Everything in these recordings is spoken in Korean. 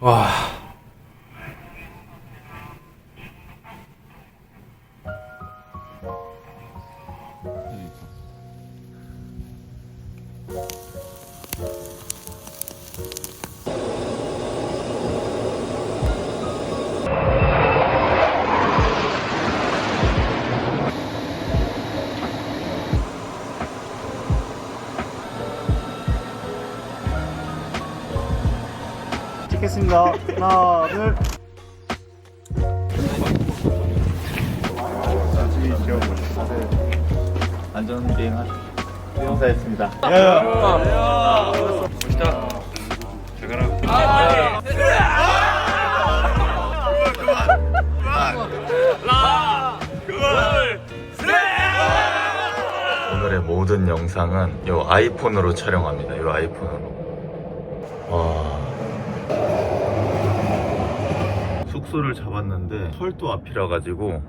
와. 찍겠습니다. 하나, 둘. 안전비행 행사했습니다. 멋있다. 잘 가라. 오늘의 모든 영상은 이 아이폰으로 촬영합니다. 이 아이폰으로. 와. 숙소를 잡았는데 철도 앞이라 가지고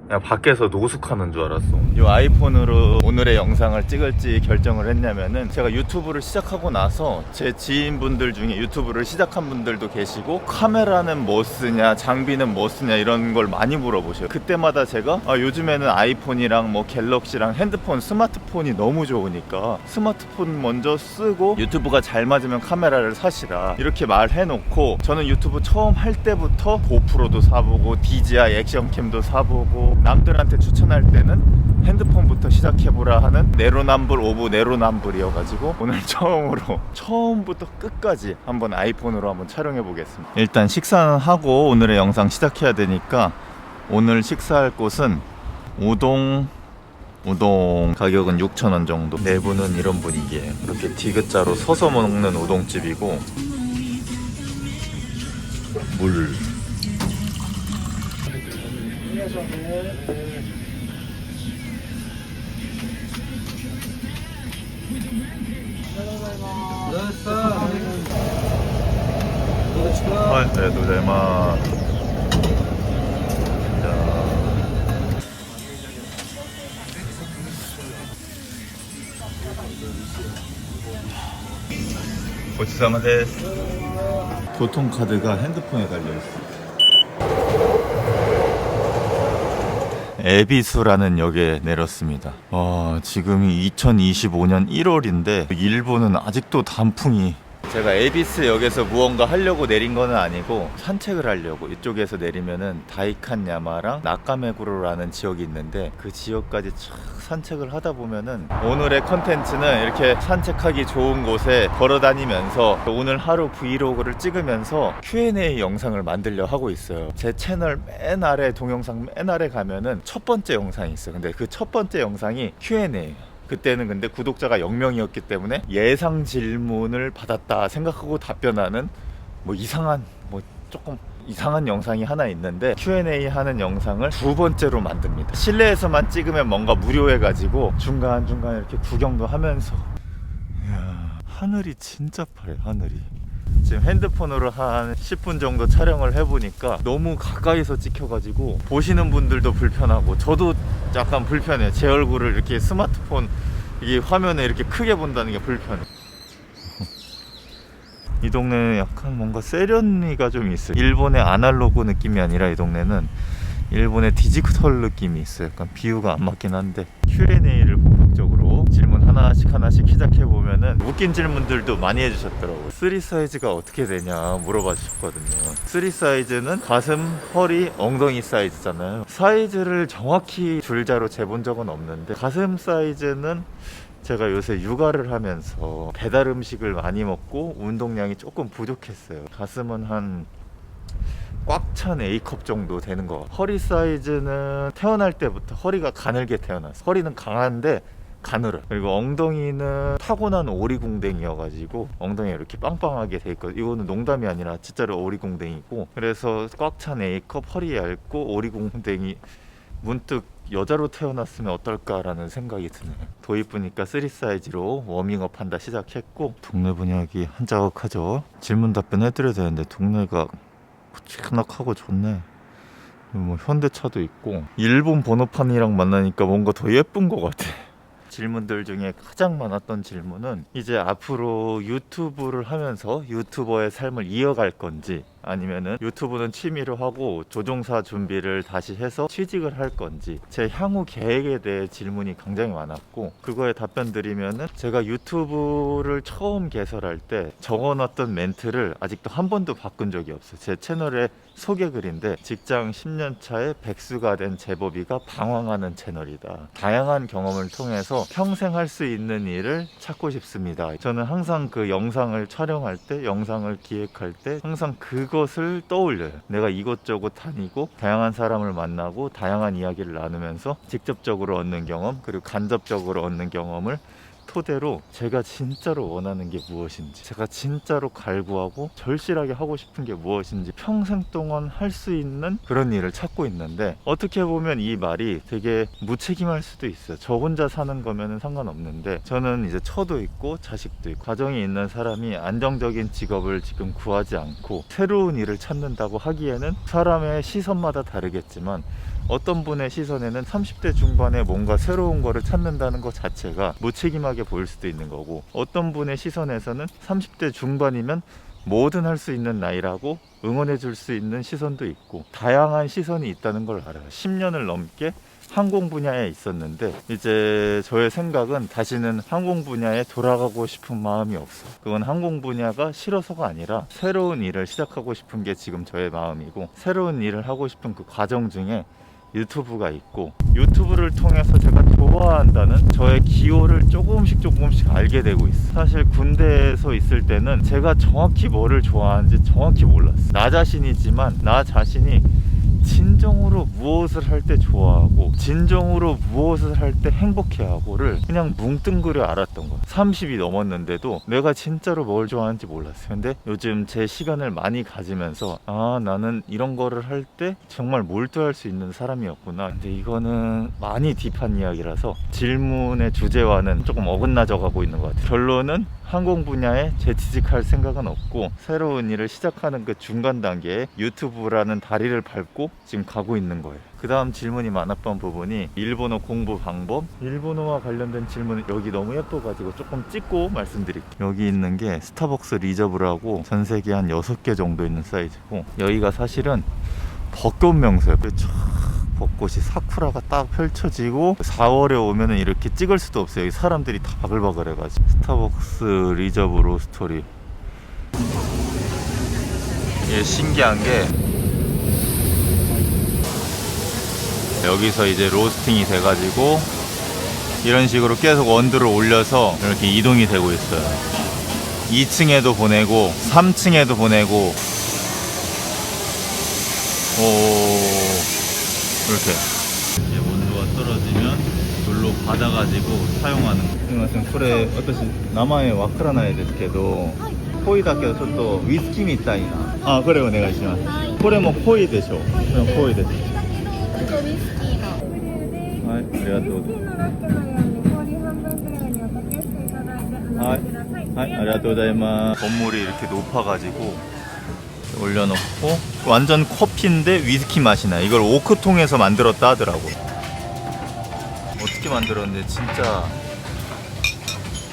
그냥 밖에서 노숙하는 줄 알았어. 이 아이폰으로 오늘의 영상을 찍을지 결정을 했냐면은 제가 유튜브를 시작하고 나서 제 지인분들 중에 유튜브를 시작한 분들도 계시고 카메라는 뭐 쓰냐, 장비는 뭐 쓰냐 이런 걸 많이 물어보셔요. 그때마다 제가 요즘에는 아이폰이랑 뭐 갤럭시랑 핸드폰, 스마트폰이 너무 좋으니까 스마트폰 먼저 쓰고 유튜브가 잘 맞으면 카메라를 사시라 이렇게 말해놓고, 저는 유튜브 처음 할 때부터 고프로도 사보고 DJI 액션캠도 사보고 남들한테 추천할 때는 핸드폰부터 시작해보라 하는 내로남불 오브 내로남불이어가지고 오늘 처음부터 끝까지 한번 아이폰으로 한번 촬영해 보겠습니다. 일단 식사는 하고 오늘의 영상 시작해야 되니까, 오늘 식사할 곳은 우동 가격은 6,000원 정도. 내부는 이런 분위기예요. 이렇게 디귿자로 서서 먹는 우동집이고, 물 네, 도자이마. 고치사마 데스. 교통카드가 핸드폰에 달려있어. 에비수라는 역에 내렸습니다. 지금이 2025년 1월인데 일본은 아직도 단풍이. 제가 에비스 역에서 무언가 하려고 내린 거는 아니고 산책을 하려고. 이쪽에서 내리면은 다이칸야마랑 나카메구로라는 지역이 있는데 그 지역까지 쫙 산책을 하다 보면은, 오늘의 컨텐츠는 이렇게 산책하기 좋은 곳에 걸어 다니면서 오늘 하루 브이로그를 찍으면서 Q&A 영상을 만들려 하고 있어요. 제 채널 맨 아래, 동영상 맨 아래 가면은 첫 번째 영상이 있어요. 근데 그 첫 번째 영상이 Q&A예요. 그때는 근데 구독자가 0명이었기 때문에 예상 질문을 받았다 생각하고 답변하는 조금 이상한 영상이 하나 있는데, Q&A 하는 영상을 두 번째로 만듭니다. 실내에서만 찍으면 뭔가 무료해가지고 중간중간 이렇게 구경도 하면서. 이야, 하늘이 진짜 파래. 하늘이 지금 핸드폰으로 한 10분 정도 촬영을 해보니까 너무 가까이서 찍혀가지고 보시는 분들도 불편하고 저도 약간 불편해요. 제 얼굴을 이렇게 스마트폰 이게 화면에 이렇게 크게 본다는 게 불편해. 이 동네는 약간 뭔가 세련미가 좀 있어요. 일본의 아날로그 느낌이 아니라 이 동네는 일본의 디지털 느낌이 있어요. 약간 비유가 안 맞긴 한데, Q&A를 본격적으로 질문 하나씩 시작해보면은 웃긴 질문들도 많이 해주셨더라고요. 3 사이즈가 어떻게 되냐 물어봐 주셨거든요. 3 사이즈는 가슴, 허리, 엉덩이 사이즈잖아요. 사이즈를 정확히 줄자로 재본 적은 없는데, 가슴 사이즈는 제가 요새 육아를 하면서 배달 음식을 많이 먹고 운동량이 조금 부족했어요. 가슴은 한 꽉 찬 A컵 정도 되는 거. 허리 사이즈는 태어날 때부터 허리가 가늘게 태어났어. 허리는 강한데 가늘어. 그리고 엉덩이는 타고난 오리궁뎅이여가지고 엉덩이가 이렇게 빵빵하게 돼 있거든. 이거는 농담이 아니라 진짜로 오리궁뎅이고, 그래서 꽉 찬 A컵, 허리 얇고 오리궁뎅이. 문득 여자로 태어났으면 어떨까라는 생각이 드네요. 더 이쁘니까 3 사이즈로 워밍업 한다 시작했고, 동네 분위기 한자극하죠. 질문 답변 해드려야 되는데 동네가 푸치크낙하고 좋네. 뭐 현대차도 있고, 일본 번호판이랑 만나니까 뭔가 더 예쁜 것 같아. 질문들 중에 가장 많았던 질문은 이제 앞으로 유튜브를 하면서 유튜버의 삶을 이어갈 건지, 아니면은 유튜브는 취미로 하고 조종사 준비를 다시 해서 취직을 할 건지, 제 향후 계획에 대해 질문이 굉장히 많았고, 그거에 답변 드리면은 제가 유튜브를 처음 개설할 때 적어놨던 멘트를 아직도 한 번도 바꾼 적이 없어요. 제 채널의 소개글인데, 직장 10년 차에 백수가 된 제법이가 방황하는 채널이다. 다양한 경험을 통해서 평생 할 수 있는 일을 찾고 싶습니다. 저는 항상 그 영상을 촬영할 때, 영상을 기획할 때 항상 그것을 떠올려요. 내가 이곳저곳 다니고 다양한 사람을 만나고 다양한 이야기를 나누면서 직접적으로 얻는 경험, 그리고 간접적으로 얻는 경험을 토대로 제가 진짜로 원하는 게 무엇인지, 제가 진짜로 갈구하고 절실하게 하고 싶은 게 무엇인지 평생 동안 할 수 있는 그런 일을 찾고 있는데, 어떻게 보면 이 말이 되게 무책임할 수도 있어요. 저 혼자 사는 거면은 상관없는데, 저는 이제 처도 있고 자식도 있고 가정이 있는 사람이 안정적인 직업을 지금 구하지 않고 새로운 일을 찾는다고 하기에는 사람의 시선마다 다르겠지만, 어떤 분의 시선에는 30대 중반에 뭔가 새로운 거를 찾는다는 것 자체가 무책임하게 보일 수도 있는 거고, 어떤 분의 시선에서는 30대 중반이면 뭐든 할 수 있는 나이라고 응원해 줄 수 있는 시선도 있고, 다양한 시선이 있다는 걸 알아요. 10년을 넘게 항공 분야에 있었는데 이제 저의 생각은 다시는 항공 분야에 돌아가고 싶은 마음이 없어요. 그건 항공 분야가 싫어서가 아니라 새로운 일을 시작하고 싶은 게 지금 저의 마음이고, 새로운 일을 하고 싶은 그 과정 중에 유튜브가 있고, 유튜브를 통해서 제가 좋아한다는 저의 기호를 조금씩 알게 되고 있어요. 사실 군대에서 있을 때는 제가 정확히 뭐를 좋아하는지 정확히 몰랐어요. 나 자신이지만 나 자신이 진정으로 무엇을 할 때 좋아하고 진정으로 무엇을 할 때 행복해하고를 그냥 뭉뚱그려 알았던 거예요. 30이 넘었는데도 내가 진짜로 뭘 좋아하는지 몰랐어요. 근데 요즘 제 시간을 많이 가지면서, 아, 나는 이런 거를 할 때 정말 몰두할 수 있는 사람이었구나. 근데 이거는 많이 딥한 이야기라서 질문의 주제와는 조금 어긋나져 가고 있는 것 같아요. 결론은 항공 분야에 재취직할 생각은 없고, 새로운 일을 시작하는 그 중간 단계에 유튜브라는 다리를 밟고 지금 가고 있는 거예요. 그 다음 질문이 많았던 부분이 일본어 공부 방법. 일본어와 관련된 질문은 여기 너무 예뻐가지고 조금 찍고 말씀드릴게요. 여기 있는 게 스타벅스 리저브라고 전 세계에 한 6개 정도 있는 사이즈고, 여기가 사실은 벚꽃 명소예요. 벚꽃이 사쿠라가 딱 펼쳐지고, 4월에 오면은 이렇게 찍을 수도 없어요. 여기 사람들이 다 바글바글 해가지고. 스타벅스 리저브 로스터리. 이게 신기한 게, 여기서 이제 로스팅이 돼가지고 이런 식으로 계속 원두를 올려서 이렇게 이동이 되고 있어요. 2층에도 보내고 3층에도 보내고, 이렇게 이제 온도가 떨어지면 물로 받아가지고 사용하는 거. すみません、これ私名前わからないですけど、濃いだけどちょっとウイスキーみたいな。あ、これお願いします。これも濃いでしょ。濃いです。はい、ありがとう。はい、はい、ありがとうございます。 건물이 이렇게 높아가지고 올려놓고, 완전 커피인데 위스키 맛이 나. 이걸 오크통에서 만들었다 하더라고. 어떻게 만들었는데 진짜,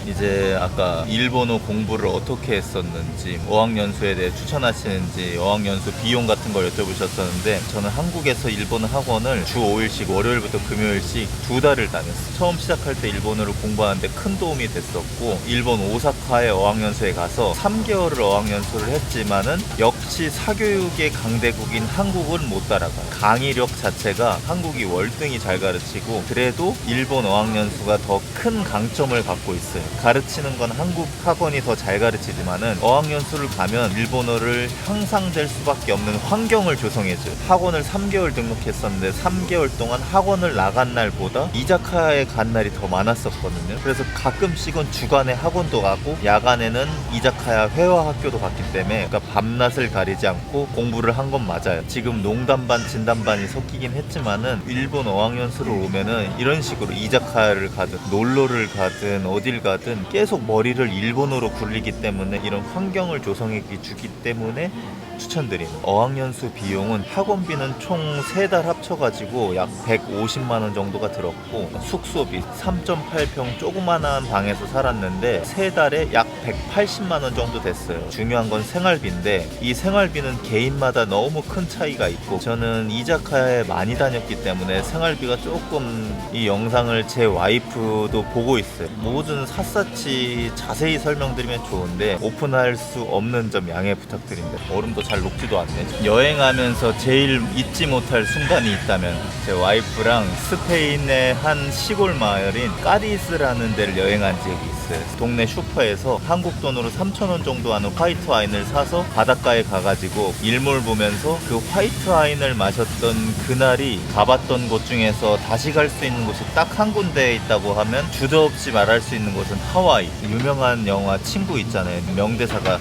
이제 아까 일본어 공부를 어떻게 했었는지, 어학연수에 대해 추천하시는지, 어학연수 비용 같은 걸 여쭤보셨었는데, 저는 한국에서 일본어 학원을 주 5일씩 월요일부터 금요일씩 2달을 다녔어요. 처음 시작할 때 일본어를 공부하는데 큰 도움이 됐었고, 일본 오사카의 어학연수에 가서 3개월을 어학연수를 했지만은 역시 사교육의 강대국인 한국은 못 따라가요. 강의력 자체가 한국이 월등히 잘 가르치고, 그래도 일본 어학연수가 더 큰 강점을 갖고 있어요. 가르치는 건 한국 학원이 더 잘 가르치지만은 어학연수를 가면 일본어를 향상될 수밖에 없는 환경을 조성해줘요. 학원을 3개월 등록했었는데 3개월 동안 학원을 나간 날보다 이자카야에 간 날이 더 많았었거든요. 그래서 가끔씩은 주간에 학원도 가고 야간에는 이자카야 회화 학교도 갔기 때문에, 그러니까 밤낮을 가리지 않고 공부를 한 건 맞아요. 지금 농담반 진담반이 섞이긴 했지만은 일본 어학연수를 오면은 이런 식으로 이자카야를 가든 놀러를 가든 어딜 가든 사람들은 계속 머리를 일본어로 굴리기 때문에 이런 환경을 조성해 주기 때문에 추천드리는. 어학연수 비용은 학원비는 총 3달 합쳐가지고 약 150만 원 정도가 들었고, 숙소비 3.8평 조그만한 방에서 살았는데 3달에 약 180만 원 정도 됐어요. 중요한 건 생활비인데 이 생활비는 개인마다 너무 큰 차이가 있고, 저는 이자카야에 많이 다녔기 때문에 생활비가 조금, 이 영상을 제 와이프도 보고 있어요. 모든 샅샅이 자세히 설명드리면 좋은데 오픈할 수 없는 점 양해 부탁드립니다. 얼음도 잘 녹지도 않네. 여행하면서 제일 잊지 못할 순간이 있다면 제 와이프랑 스페인의 한 시골 마을인 까디스라는 데를 여행한 적이 있어요. 동네 슈퍼에서 한국 돈으로 3,000원 정도 하는 화이트 와인을 사서 바닷가에 가가지고 일몰 보면서 그 화이트 와인을 마셨던 그날이, 가봤던 곳 중에서 다시 갈 수 있는 곳이 딱 한 군데에 있다고 하면 주저없이 말할 수 있는 곳은 하와이. 유명한 영화 친구 있잖아요. 명대사가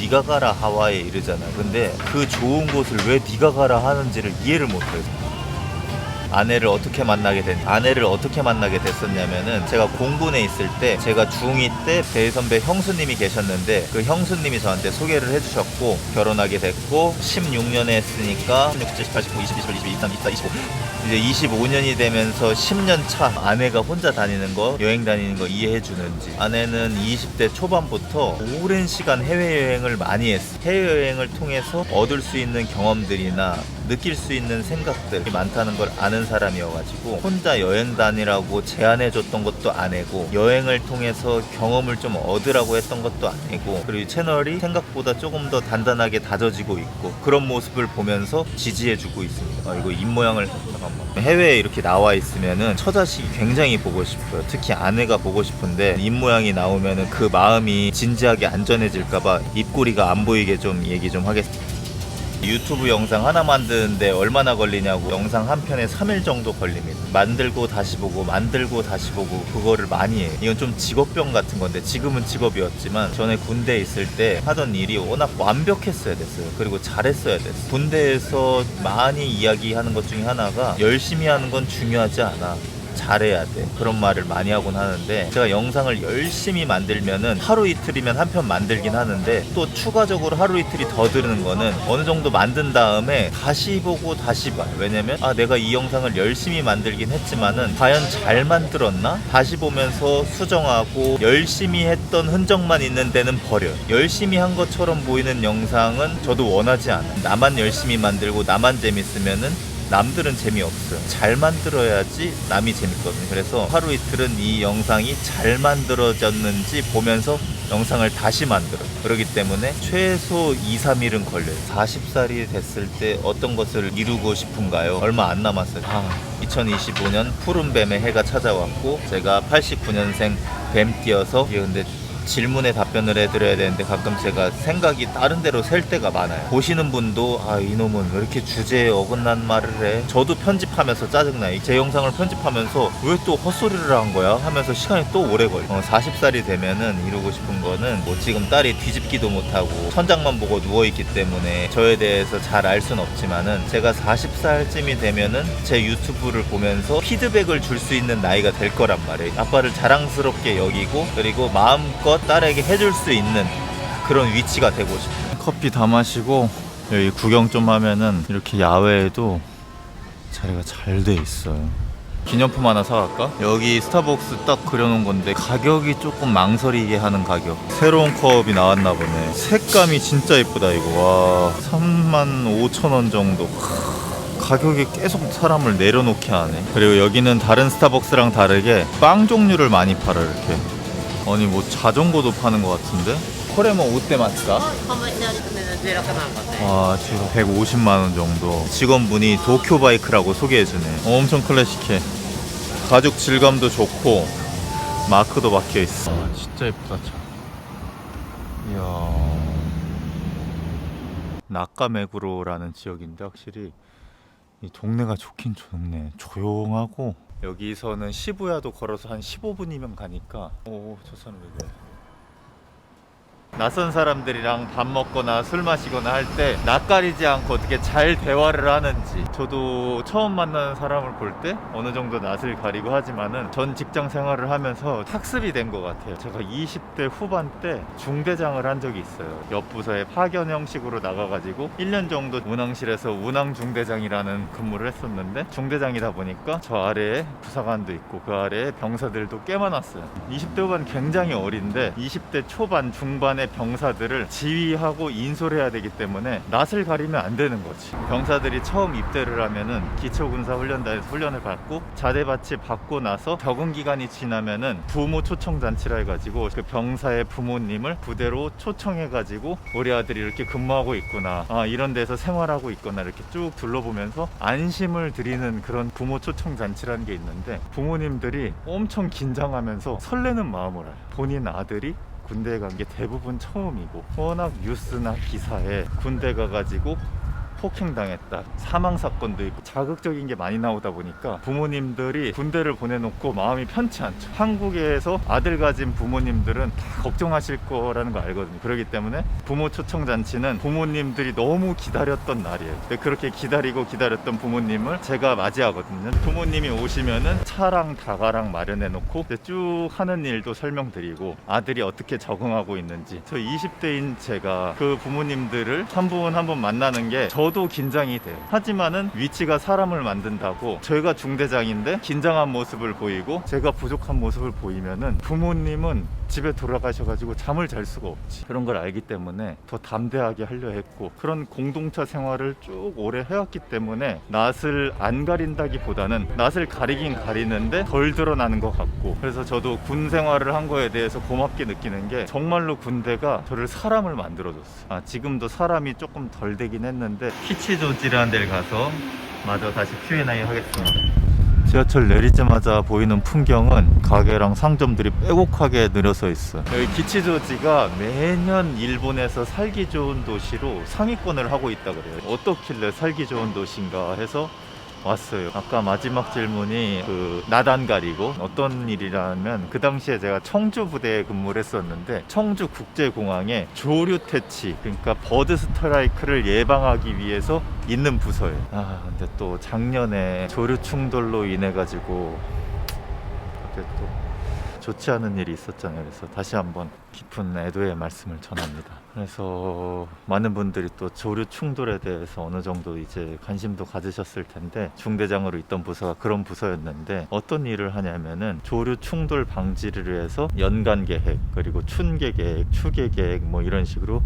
네가 가라 하와이에 이러잖아. 근데 그 좋은 곳을 왜 네가 가라 하는지를 이해를 못해요. 아내를 어떻게 만나게 됐었냐면은, 제가 공군에 있을 때, 제가 중2 때 대선배 형수님이 계셨는데 그 형수님이 저한테 소개를 해주셨고 결혼하게 됐고, 16년에 했으니까 16, 17, 18, 19, 20, 21, 22, 23, 24, 25 이제 25년이 되면서 10년 차. 아내가 혼자 다니는 거, 여행 다니는 거 이해해 주는지. 아내는 20대 초반부터 오랜 시간 해외여행을 많이 했어. 해외여행을 통해서 얻을 수 있는 경험들이나 느낄 수 있는 생각들이 많다는 걸 아는 사람이어가지고, 혼자 여행 다니라고 제안해줬던 것도 아내고, 여행을 통해서 경험을 좀 얻으라고 했던 것도 아니고, 그리고 채널이 생각보다 조금 더 단단하게 다져지고 있고, 그런 모습을 보면서 지지해주고 있습니다. 이거 입모양을 잠깐만. 해외에 이렇게 나와 있으면은 처자식이 굉장히 보고 싶어요. 특히 아내가 보고 싶은데 입모양이 나오면은 그 마음이 진지하게 안전해질까봐 입꼬리가 안 보이게 좀 얘기 좀 하겠습니다. 유튜브 영상 하나 만드는데 얼마나 걸리냐고. 영상 한 편에 3일 정도 걸립니다. 만들고 다시 보고 그거를 많이 해요. 이건 좀 직업병 같은 건데, 지금은 직업이었지만 전에 군대에 있을 때 하던 일이 워낙 완벽했어야 됐어요. 그리고 잘했어야 됐어요. 군대에서 많이 이야기하는 것 중에 하나가, 열심히 하는 건 중요하지 않아, 잘해야 돼. 그런 말을 많이 하곤 하는데, 제가 영상을 열심히 만들면은 하루 이틀이면 한 편 만들긴 하는데, 또 추가적으로 하루 이틀이 더 드는 거는 어느 정도 만든 다음에 다시 보고 다시 봐요. 왜냐면 내가 이 영상을 열심히 만들긴 했지만은 과연 잘 만들었나? 다시 보면서 수정하고, 열심히 했던 흔적만 있는 데는 버려요. 열심히 한 것처럼 보이는 영상은 저도 원하지 않아요. 나만 열심히 만들고 나만 재밌으면은 남들은 재미없어요. 잘 만들어야지 남이 재밌거든요. 그래서 하루 이틀은 이 영상이 잘 만들어졌는지 보면서 영상을 다시 만들어요. 그렇기 때문에 최소 2, 3일은 걸려요. 40살이 됐을 때 어떤 것을 이루고 싶은가요? 얼마 안 남았어요. 2025년 푸른 뱀의 해가 찾아왔고, 제가 89년생 뱀띠여서, 근데 질문에 답변을 해드려야 되는데 가끔 제가 생각이 다른 데로 셀 때가 많아요. 보시는 분도 이놈은 왜 이렇게 주제에 어긋난 말을 해? 저도 편집하면서 짜증나요. 제 영상을 편집하면서 왜 또 헛소리를 한 거야? 하면서 시간이 또 오래 걸려요. 40살이 되면은 이루고 싶은 거는, 지금 딸이 뒤집기도 못하고 천장만 보고 누워있기 때문에 저에 대해서 잘 알 순 없지만은, 제가 40살쯤이 되면은 제 유튜브를 보면서 피드백을 줄 수 있는 나이가 될 거란 말이에요. 아빠를 자랑스럽게 여기고, 그리고 마음껏 딸에게 해줄 수 있는 그런 위치가 되고 싶어요. 커피 다 마시고 여기 구경 좀 하면은 이렇게 야외에도 자리가 잘 돼 있어요. 기념품 하나 사갈까? 여기 스타벅스 딱 그려놓은 건데 가격이 조금 망설이게 하는 가격. 새로운 컵이 나왔나 보네. 색감이 진짜 예쁘다 이거. 와, 35,000원 정도. 가격이 계속 사람을 내려놓게 하네. 그리고 여기는 다른 스타벅스랑 다르게 빵 종류를 많이 팔아. 이렇게 아니 뭐 자전거도 파는 것 같은데? 코레모 옷대 맞을까? 지금 150만원 정도. 직원분이 도쿄 바이크라고 소개해주네. 엄청 클래식해. 가죽 질감도 좋고 마크도 박혀있어. 진짜 예쁘다 차. 이야, 나카메구로라는 지역인데 확실히 이 동네가 좋긴 좋네. 조용하고, 여기서는 시부야도 걸어서 한 15분이면 가니까. 저 사람 왜 그래? 낯선 사람들이랑 밥 먹거나 술 마시거나 할 때 낯가리지 않고 어떻게 잘 대화를 하는지, 저도 처음 만나는 사람을 볼 때 어느 정도 낯을 가리고 하지만은 전 직장 생활을 하면서 학습이 된 것 같아요. 제가 20대 후반 때 중대장을 한 적이 있어요. 옆 부서에 파견 형식으로 나가가지고 1년 정도 운항실에서 운항 중대장이라는 근무를 했었는데, 중대장이다 보니까 저 아래에 부사관도 있고 그 아래에 병사들도 꽤 많았어요. 20대 후반 굉장히 어린데 20대 초반 중반의 병사들을 지휘하고 인솔해야 되기 때문에 낯을 가리면 안 되는 거지. 병사들이 처음 입대를 하면은 기초군사훈련단에서 훈련을 받고 자대바치 받고 나서 적응 기간이 지나면은 부모 초청 잔치라 해가지고 그 병사의 부모님을 부대로 초청해가지고 우리 아들이 이렇게 근무하고 있구나, 이런 데서 생활하고 있구나, 이렇게 쭉 둘러보면서 안심을 드리는 그런 부모 초청 잔치라는 게 있는데, 부모님들이 엄청 긴장하면서 설레는 마음을 해요. 본인 아들이 군대에 간 게 대부분 처음이고, 워낙 뉴스나 기사에 군대 가가지고 폭행당했다, 사망사건도 있고 자극적인 게 많이 나오다 보니까 부모님들이 군대를 보내놓고 마음이 편치 않죠. 한국에서 아들 가진 부모님들은 다 걱정하실 거라는 거 알거든요. 그렇기 때문에 부모 초청잔치는 부모님들이 너무 기다렸던 날이에요. 근데 그렇게 기다렸던 부모님을 제가 맞이하거든요. 부모님이 오시면은 차랑 다가랑 마련해놓고 쭉 하는 일도 설명드리고 아들이 어떻게 적응하고 있는지, 저 20대인 제가 그 부모님들을 한 분 한 분 만나는 게 저도 긴장이 돼요. 하지만은 위치가 사람을 만든다고 저희가 중대장인데 긴장한 모습을 보이고 제가 부족한 모습을 보이면은 부모님은 집에 돌아가셔가지고 잠을 잘 수가 없지. 그런 걸 알기 때문에 더 담대하게 하려 했고, 그런 공동차 생활을 쭉 오래 해왔기 때문에 낯을 안 가린다기보다는 낯을 가리긴 가리는데 덜 드러나는 것 같고, 그래서 저도 군 생활을 한 거에 대해서 고맙게 느끼는 게 정말로 군대가 저를 사람을 만들어줬어요. 지금도 사람이 조금 덜 되긴 했는데 키치조지라는 데를 가서 마저 다시 Q&A 하겠습니다. 지하철 내리자마자 보이는 풍경은 가게랑 상점들이 빼곡하게 늘어서 있어요. 여기 기치조지가 매년 일본에서 살기 좋은 도시로 상위권을 하고 있다 그래요. 어떻길래 살기 좋은 도시인가 해서 왔어요. 아까 마지막 질문이 그 나단 가리고 어떤 일이라면, 그 당시에 제가 청주 부대에 근무를 했었는데 청주 국제공항에 조류 퇴치, 그러니까 버드 스트라이크를 예방하기 위해서 있는 부서예요. 근데 또 작년에 조류 충돌로 인해 가지고 그때 또 좋지 않은 일이 있었잖아요. 그래서 다시 한번 깊은 애도의 말씀을 전합니다. 그래서 많은 분들이 또 조류 충돌에 대해서 어느 정도 이제 관심도 가지셨을 텐데, 중대장으로 있던 부서가 그런 부서였는데 어떤 일을 하냐면은 조류 충돌 방지를 위해서 연간 계획, 그리고 춘계 계획, 추계 계획 뭐 이런 식으로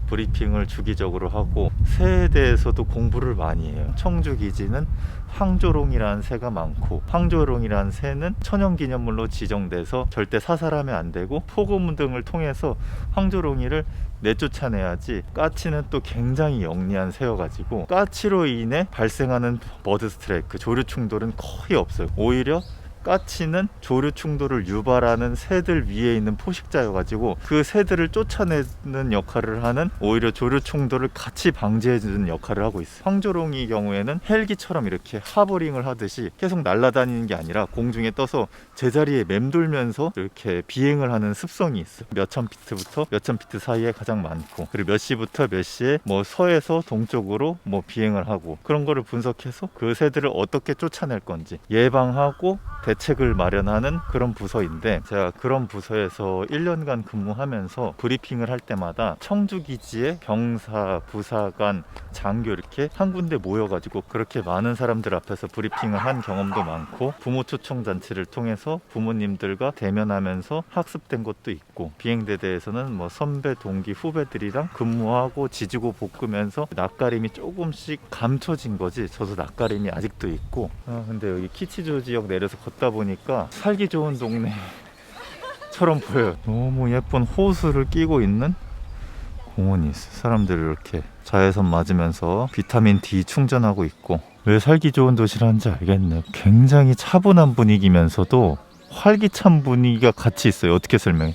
브리핑을 주기적으로 하고, 새에 대해서도 공부를 많이 해요. 청주 기지는 황조롱이라는 새가 많고, 황조롱이라는 새는 천연기념물로 지정돼서 절대 사살하면 안 되고, 포고문 등을 통해서 황조롱이를 내쫓아내야지. 까치는 또 굉장히 영리한 새여가지고 까치로 인해 발생하는 버드 스트라이크, 조류 충돌은 거의 없어요. 오히려 까치는 조류 충돌을 유발하는 새들 위에 있는 포식자여가지고 그 새들을 쫓아내는 역할을 하는, 오히려 조류 충돌을 같이 방지해주는 역할을 하고 있어요. 황조롱이 경우에는 헬기처럼 이렇게 하버링을 하듯이 계속 날아다니는 게 아니라 공중에 떠서 제자리에 맴돌면서 이렇게 비행을 하는 습성이 있어요. 몇천 피트부터 몇천 피트 사이에 가장 많고, 그리고 몇 시부터 몇 시에 뭐 서에서 동쪽으로 뭐 비행을 하고, 그런 거를 분석해서 그 새들을 어떻게 쫓아낼 건지 예방하고 대책을 마련하는 그런 부서인데, 제가 그런 부서에서 1년간 근무하면서 브리핑을 할 때마다 청주기지에 병사, 부사관, 장교 이렇게 한 군데 모여가지고 그렇게 많은 사람들 앞에서 브리핑을 한 경험도 많고, 부모 초청 잔치를 통해서 부모님들과 대면하면서 학습된 것도 있고, 비행대대에서는 뭐 선배, 동기, 후배들이랑 근무하고 지지고 볶으면서 낯가림이 조금씩 감춰진 거지. 저도 낯가림이 아직도 있고. 근데 여기 키치조 지역 내려서 걷다 보니까 살기 좋은 동네처럼 보여요. 너무 예쁜 호수를 끼고 있는 공원이 있어요. 사람들이 이렇게 자외선 맞으면서 비타민 D 충전하고 있고. 왜 살기 좋은 도시라는지 알겠네요. 굉장히 차분한 분위기면서도 활기찬 분위기가 같이 있어요. 어떻게 설명해?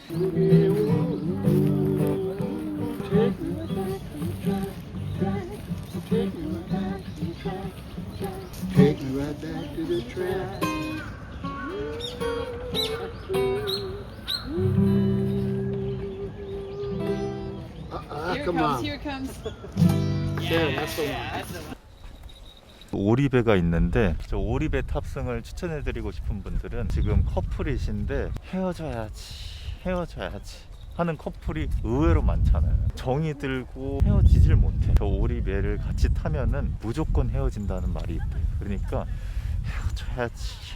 Here it come comes. on. Here it comes. There, that's the one. That's the 오리배가 있는데 저 오리배 탑승을 추천해드리고 싶은 분들은 지금 커플이신데 헤어져야지 하는 커플이 의외로 많잖아요. 정이 들고 헤어지질 못해. 저 오리배를 같이 타면은 무조건 헤어진다는 말이 있대요. 그러니까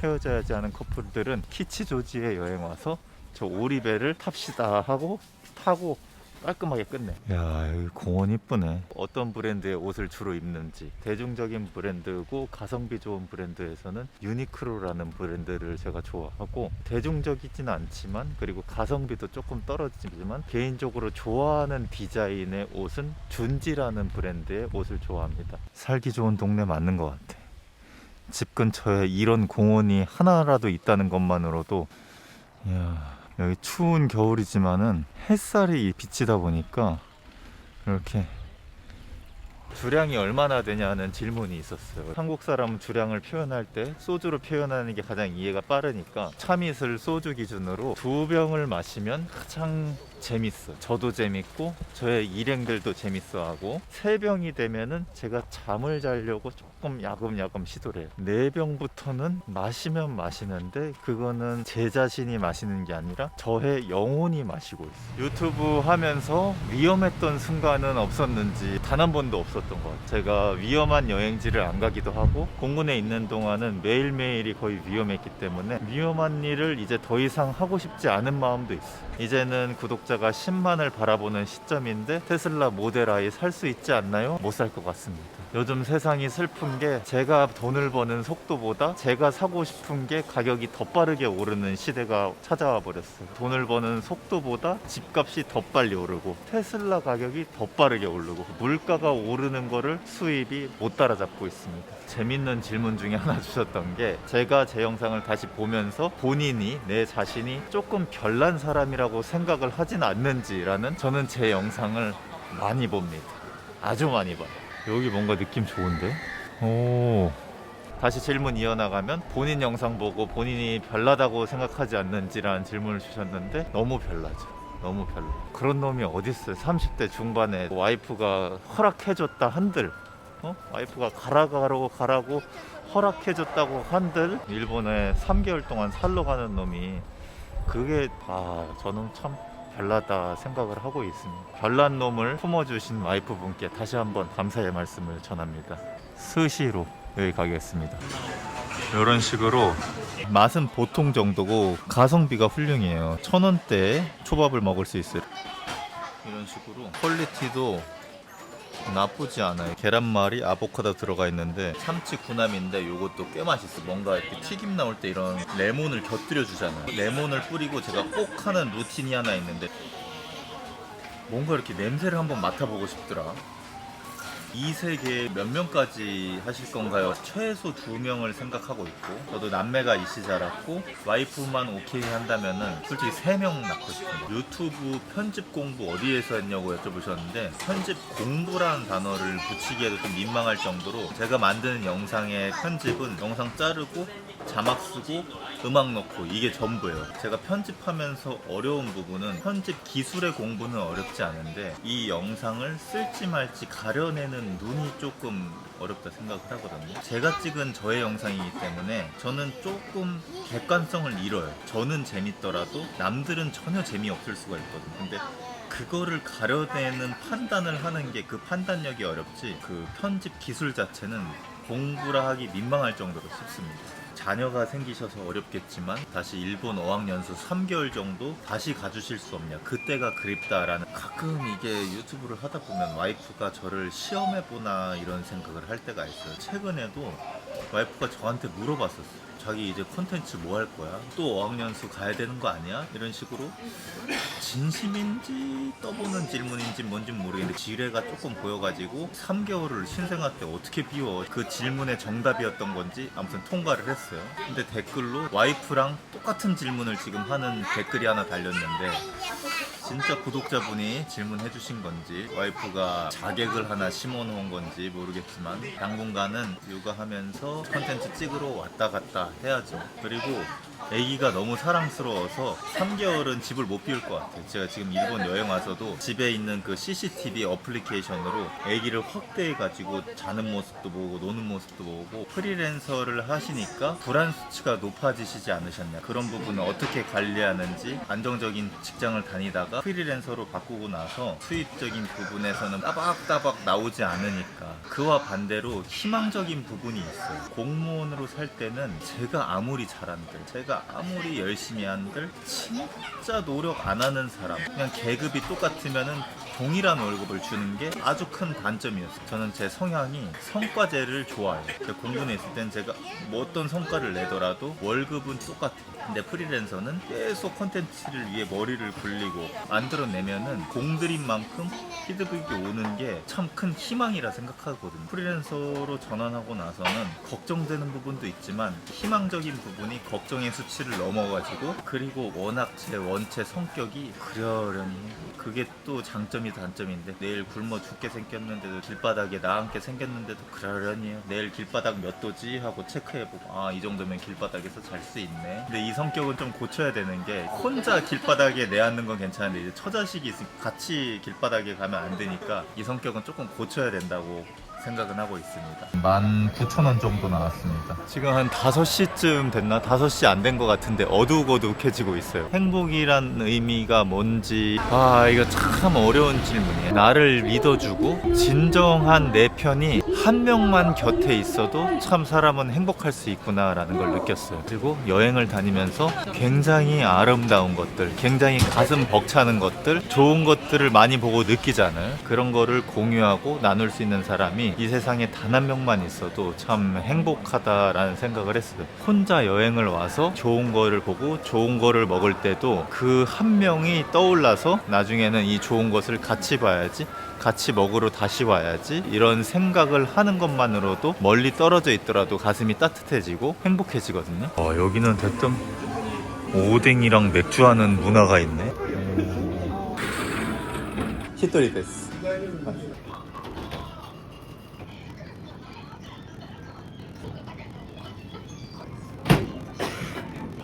헤어져야지 하는 커플들은 키치조지에 여행 와서 저 오리배를 탑시다 하고 타고 깔끔하게 끝내. 야, 여기 공원 이쁘네. 어떤 브랜드의 옷을 주로 입는지. 대중적인 브랜드고 가성비 좋은 브랜드에서는 유니크로라는 브랜드를 제가 좋아하고, 대중적이진 않지만 그리고 가성비도 조금 떨어지지만 개인적으로 좋아하는 디자인의 옷은 준지라는 브랜드의 옷을 좋아합니다. 살기 좋은 동네 맞는 것 같아. 집 근처에 이런 공원이 하나라도 있다는 것만으로도, 이야, 여기 추운 겨울이지만은 햇살이 비치다 보니까 이렇게 주량이 얼마나 되냐는 질문이 있었어요. 한국 사람은 주량을 표현할 때 소주로 표현하는 게 가장 이해가 빠르니까 참이슬 소주 기준으로 2병을 마시면 가장 재밌어. 저도 재밌고 저의 일행들도 재밌어하고, 3병이 되면은 제가 잠을 자려고 조금 야금야금 시도를 해요. 4병부터는 마시면 마시는데 그거는 제 자신이 마시는 게 아니라 저의 영혼이 마시고 있어요. 유튜브 하면서 위험했던 순간은 없었는지 단 한 번도 없었던 것 같아요. 제가 위험한 여행지를 안 가기도 하고 공군에 있는 동안은 매일매일이 거의 위험했기 때문에 위험한 일을 이제 더 이상 하고 싶지 않은 마음도 있어요. 이제는 구독자가 10만을 바라보는 시점인데 테슬라 모델 Y 살 수 있지 않나요? 못 살 것 같습니다. 요즘 세상이 슬픈 게 제가 돈을 버는 속도보다 제가 사고 싶은 게 가격이 더 빠르게 오르는 시대가 찾아와 버렸어요. 돈을 버는 속도보다 집값이 더 빨리 오르고 테슬라 가격이 더 빠르게 오르고 물가가 오르는 거를 수입이 못 따라잡고 있습니다. 재밌는 질문 중에 하나 주셨던 게, 제가 제 영상을 다시 보면서 본인이, 내 자신이 조금 별난 사람이라고 생각을 하진 않는지라는, 저는 제 영상을 많이 봅니다. 아주 많이 봐요. 여기 뭔가 느낌 좋은데? 오. 다시 질문 이어나가면, 본인 영상 보고 본인이 별나다고 생각하지 않는지라는 질문을 주셨는데 너무 별나죠. 너무 별로. 그런 놈이 어딨어요. 30대 중반에 와이프가 허락해줬다 한들, 와이프가 가라고 허락해줬다고 한들 일본에 3개월 동안 살러 가는 놈이, 그게 저는 참 별나다 생각을 하고 있습니다. 별난 놈을 품어주신 와이프분께 다시 한번 감사의 말씀을 전합니다. 스시로 여기 가겠습니다. 이런 식으로 맛은 보통 정도고 가성비가 훌륭해요. 1,000원대에 초밥을 먹을 수 있어요. 이런 식으로 퀄리티도 나쁘지 않아요. 계란말이, 아보카도 들어가 있는데 참치 구남인데 이것도 꽤 맛있어. 뭔가 이렇게 튀김 나올 때 이런 레몬을 곁들여 주잖아요. 레몬을 뿌리고 제가 꼭 하는 루틴이 하나 있는데, 뭔가 이렇게 냄새를 한번 맡아보고 싶더라. 이 세계 몇 명까지 하실 건가요? 최소 2명을 생각하고 있고, 저도 남매가 이시 자랐고 와이프만 오케이 한다면은 솔직히 3명 낳고 싶습니다. 유튜브 편집 공부 어디에서 했냐고 여쭤보셨는데, 편집 공부라는 단어를 붙이기에도 좀 민망할 정도로 제가 만드는 영상의 편집은 영상 자르고 자막 쓰고 음악 넣고 이게 전부예요. 제가 편집하면서 어려운 부분은, 편집 기술의 공부는 어렵지 않은데 이 영상을 쓸지 말지 가려내는 눈이 조금 어렵다 생각을 하거든요. 제가 찍은 저의 영상이기 때문에 저는 조금 객관성을 잃어요. 저는 재밌더라도 남들은 전혀 재미없을 수가 있거든요. 근데 그거를 가려내는 판단을 하는 게, 그 판단력이 어렵지, 그 편집 기술 자체는 공부라 하기 민망할 정도로 쉽습니다. 자녀가 생기셔서 어렵겠지만 다시 일본 어학연수 3개월 정도 다시 가주실 수 없냐, 그때가 그립다라는, 가끔 이게 유튜브를 하다 보면 와이프가 저를 시험해보나 이런 생각을 할 때가 있어요. 최근에도 와이프가 저한테 물어봤었어요. 자기 이제 콘텐츠 뭐 할 거야? 또 어학연수 가야 되는 거 아니야? 이런 식으로 진심인지 떠보는 질문인지 뭔지 모르겠는데 지뢰가 조금 보여가지고 3개월을 신생아 때 어떻게 비워, 그 질문의 정답이었던 건지 아무튼 통과를 했어요. 근데 댓글로 와이프랑 똑같은 질문을 지금 하는 댓글이 하나 달렸는데, 진짜 구독자분이 질문해 주신 건지 와이프가 자객을 하나 심어 놓은 건지 모르겠지만 당분간은 육아하면서 콘텐츠 찍으러 왔다 갔다 해야죠. 그리고 아기가 너무 사랑스러워서 3개월은 집을 못 비울 것 같아요. 제가 지금 일본 여행 와서도 집에 있는 그 CCTV 어플리케이션으로 아기를 확대해가지고 자는 모습도 보고 노는 모습도 보고, 프리랜서를 하시니까 불안 수치가 높아지시지 않으셨냐, 그런 부분을 어떻게 관리하는지, 안정적인 직장을 다니다가 프리랜서로 바꾸고 나서 수입적인 부분에서는 따박따박 나오지 않으니까 그와 반대로 희망적인 부분이 있어요. 공무원으로 살 때는 제가 아무리 잘한들, 제가 아무리 열심히 한들 진짜 노력 안 하는 사람, 그냥 계급이 똑같으면은 동일한 월급을 주는 게 아주 큰 단점이었어요. 저는 제 성향이 성과제를 좋아해요. 공군에 있을 땐 제가 뭐 어떤 성과를 내더라도 월급은 똑같아요. 근데 프리랜서는 계속 컨텐츠를 위해 머리를 굴리고 만들어내면은 공들인 만큼 피드백이 오는 게 참 큰 희망이라 생각하거든요. 프리랜서로 전환하고 나서는 걱정되는 부분도 있지만 희망적인 부분이 걱정의 수치를 넘어가지고, 그리고 워낙 제 원체 성격이 그러려니, 그게 또 장점이 단점인데, 내일 굶어 죽게 생겼는데도 길바닥에 나앉게 생겼는데도 그러려니 내일 길바닥 몇 도지 하고 체크해보고, 아, 이 정도면 길바닥에서 잘 수 있네. 근데 이 성격은 좀 고쳐야 되는 게, 혼자 길바닥에 내앉는 건 괜찮은데 이제 처자식이 있으니까 같이 길바닥에 가면 안 되니까 이 성격은 조금 고쳐야 된다고 생각은 하고 있습니다. 19,000원 정도 나왔습니다. 지금 한 5시쯤 됐나? 5시 안 된 것 같은데 어둑어둑해지고 있어요. 행복이란 의미가 뭔지, 이거 참 어려운 질문이에요. 나를 믿어주고 진정한 내 편이 한 명만 곁에 있어도 참 사람은 행복할 수 있구나 라는 걸 느꼈어요. 그리고 여행을 다니면서 굉장히 아름다운 것들, 굉장히 가슴 벅차는 것들, 좋은 것들을 많이 보고 느끼잖아요. 그런 거를 공유하고 나눌 수 있는 사람이 이 세상에 단 한 명만 있어도 참 행복하다라는 생각을 했어요. 혼자 여행을 와서 좋은 거를 보고 좋은 거를 먹을 때도 그 한 명이 떠올라서 나중에는 이 좋은 것을 같이 봐야지, 같이 먹으러 다시 와야지, 이런 생각을 하는 것만으로도 멀리 떨어져 있더라도 가슴이 따뜻해지고 행복해지거든요. 여기는 대뜸 오뎅이랑 맥주하는 문화가 있네. 히토리 데스.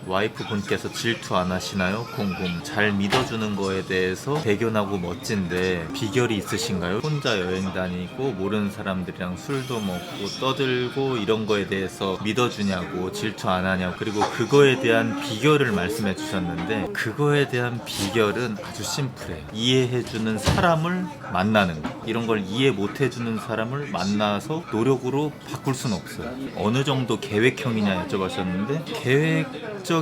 와이프 분께서 질투 안 하시나요? 궁금. 잘 믿어주는 거에 대해서 대견하고 멋진데 비결이 있으신가요? 혼자 여행 다니고 모르는 사람들이랑 술도 먹고 떠들고 이런 거에 대해서 믿어주냐고, 질투 안 하냐고, 그리고 그거에 대한 비결을 말씀해 주셨는데, 그거에 대한 비결은 아주 심플해요. 이해해주는 사람을 만나는 거. 이런 걸 이해 못 해주는 사람을 만나서 노력으로 바꿀 수는 없어요. 어느 정도 계획형이냐 여쭤보셨는데, 계획적이면서도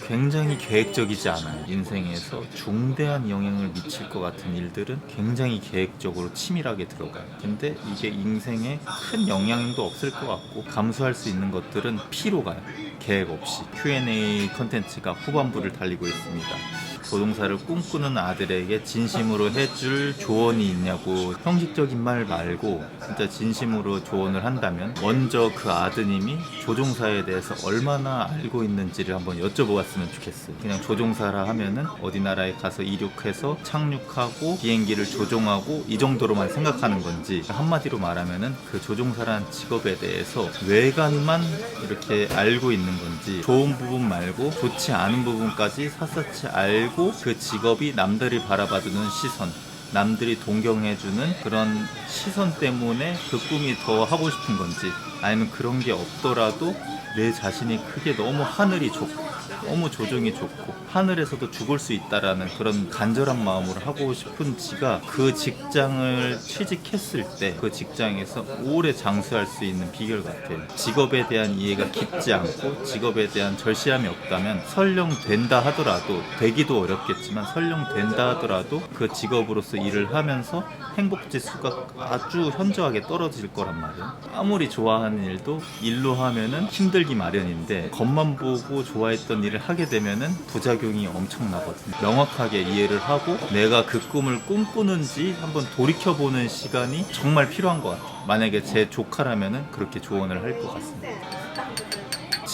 굉장히 계획적이지 않아요. 인생에서 중대한 영향을 미칠 것 같은 일들은 굉장히 계획적으로 치밀하게 들어가요. 근데 이게 인생에 큰 영향도 없을 것 같고, 감수할 수 있는 것들은 피로 가요. 계획 없이. Q&A 컨텐츠가 후반부를 달리고 있습니다. 조종사를 꿈꾸는 아들에게 진심으로 해줄 조언이 있냐고, 형식적인 말 말고 진짜 진심으로 조언을 한다면 먼저 그 아드님이 조종사에 대해서 얼마나 알고 있는지를 한번 여쭤보았으면 좋겠어요. 그냥 조종사라 하면은 어디 나라에 가서 이륙해서 착륙하고 비행기를 조종하고 이 정도로만 생각하는 건지, 한마디로 말하면은 그 조종사라는 직업에 대해서 외관만 이렇게 알고 있는 건지, 좋은 부분 말고 좋지 않은 부분까지 샅샅이 알고 그 직업이 남들이 바라봐주는 시선, 남들이 동경해주는 그런 시선 때문에 그 꿈이 더 하고 싶은 건지, 아니면 그런 게 없더라도 내 자신이 크게 너무 하늘이 좋고 너무 조종이 좋고 하늘에서도 죽을 수 있다라는 그런 간절한 마음으로 하고 싶은지가 그 직장을 취직했을 때 그 직장에서 오래 장수할 수 있는 비결 같아요. 직업에 대한 이해가 깊지 않고 직업에 대한 절실함이 없다면 설령 된다 하더라도, 되기도 어렵겠지만 설령 된다 하더라도 그 직업으로서 일을 하면서 행복지수가 아주 현저하게 떨어질 거란 말이에요. 아무리 좋아하는 일도 일로 하면은 힘들기 마련인데, 겉만 보고 좋아했던 일을 하게 되면은 부작용이 엄청나거든요. 명확하게 이해를 하고 내가 그 꿈을 꿈꾸는지 한번 돌이켜보는 시간이 정말 필요한 것 같아요. 만약에 제 조카라면은 그렇게 조언을 할 것 같습니다.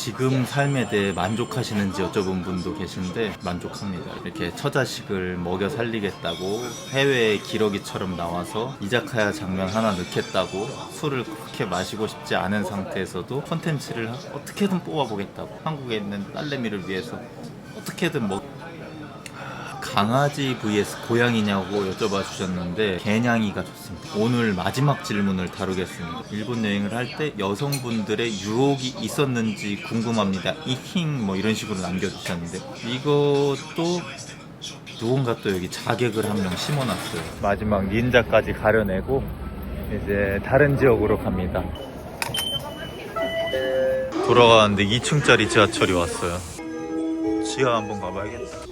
지금 삶에 대해 만족하시는지 여쭤본 분도 계신데 만족합니다. 이렇게 처자식을 먹여 살리겠다고 해외에 기러기처럼 나와서 이자카야 장면 하나 넣겠다고 술을 그렇게 마시고 싶지 않은 상태에서도 콘텐츠를 어떻게든 뽑아보겠다고 한국에 있는 딸내미를 위해서 어떻게든 강아지 vs 고양이냐고 여쭤봐 주셨는데 개냥이가 좋습니다. 오늘 마지막 질문을 다루겠습니다. 일본 여행을 할 때 여성분들의 유혹이 있었는지 궁금합니다. 이힝 뭐 이런 식으로 남겨주셨는데 이것도 누군가 또 여기 자객을 한 명 심어놨어요. 마지막 닌자까지 가려내고 이제 다른 지역으로 갑니다. 돌아가는데 2층짜리 지하철이 왔어요. 지하 한번 가봐야겠다.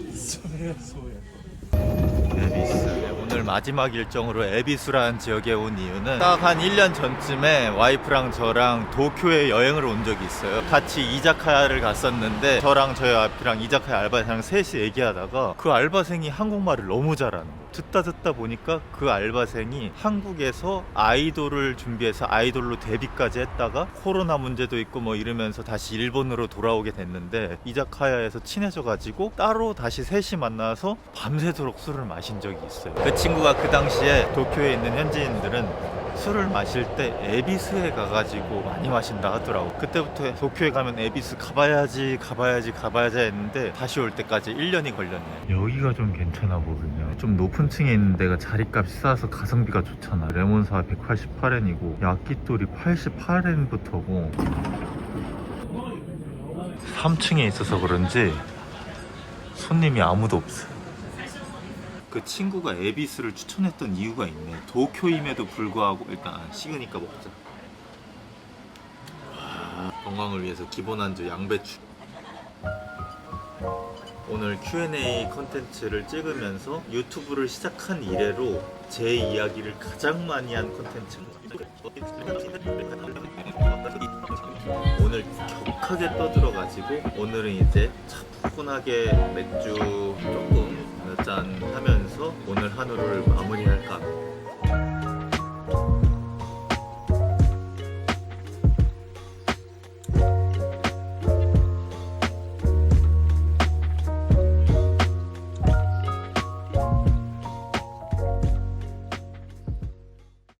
에비스. 오늘 마지막 일정으로 에비수라는 지역에 온 이유는 딱 한 1년 전쯤에 와이프랑 저랑 도쿄에 여행을 온 적이 있어요. 같이 이자카야를 갔었는데 저랑 저희 와이프랑 이자카야 알바생이랑 셋이 얘기하다가 그 알바생이 한국말을 너무 잘하는 거예요. 듣다 보니까 그 알바생이 한국에서 아이돌을 준비해서 아이돌로 데뷔까지 했다가 코로나 문제도 있고 뭐 이러면서 다시 일본으로 돌아오게 됐는데 이자카야에서 친해져가지고 따로 다시 셋이 만나서 밤새도록 술을 마신 적이 있어요. 그 친구가 그 당시에 도쿄에 있는 현지인들은 술을 마실 때 에비스에 가가지고 많이 마신다 하더라고. 그때부터 도쿄에 가면 에비스 가봐야지 했는데 다시 올 때까지 1년이 걸렸네. 여기가 좀 괜찮아 보이네요. 좀 높은 층에 있는 데가 자리값이 싸서 가성비가 좋잖아. 레몬사 188엔이고 야끼토리 88엔부터고 3층에 있어서 그런지 손님이 아무도 없어요. 그 친구가 에비스를 추천했던 이유가 있네. 도쿄임에도 불구하고 일단 식으니까 먹자. 건강을 위해서 기본 안주 양배추. 오늘 Q&A 컨텐츠를 찍으면서 유튜브를 시작한 이래로 제 이야기를 가장 많이 한 컨텐츠. 오늘 격하게 떠들어가지고 오늘은 이제 차분하게 맥주 조금 몇 잔 하면서 오늘 하루를 마무리할까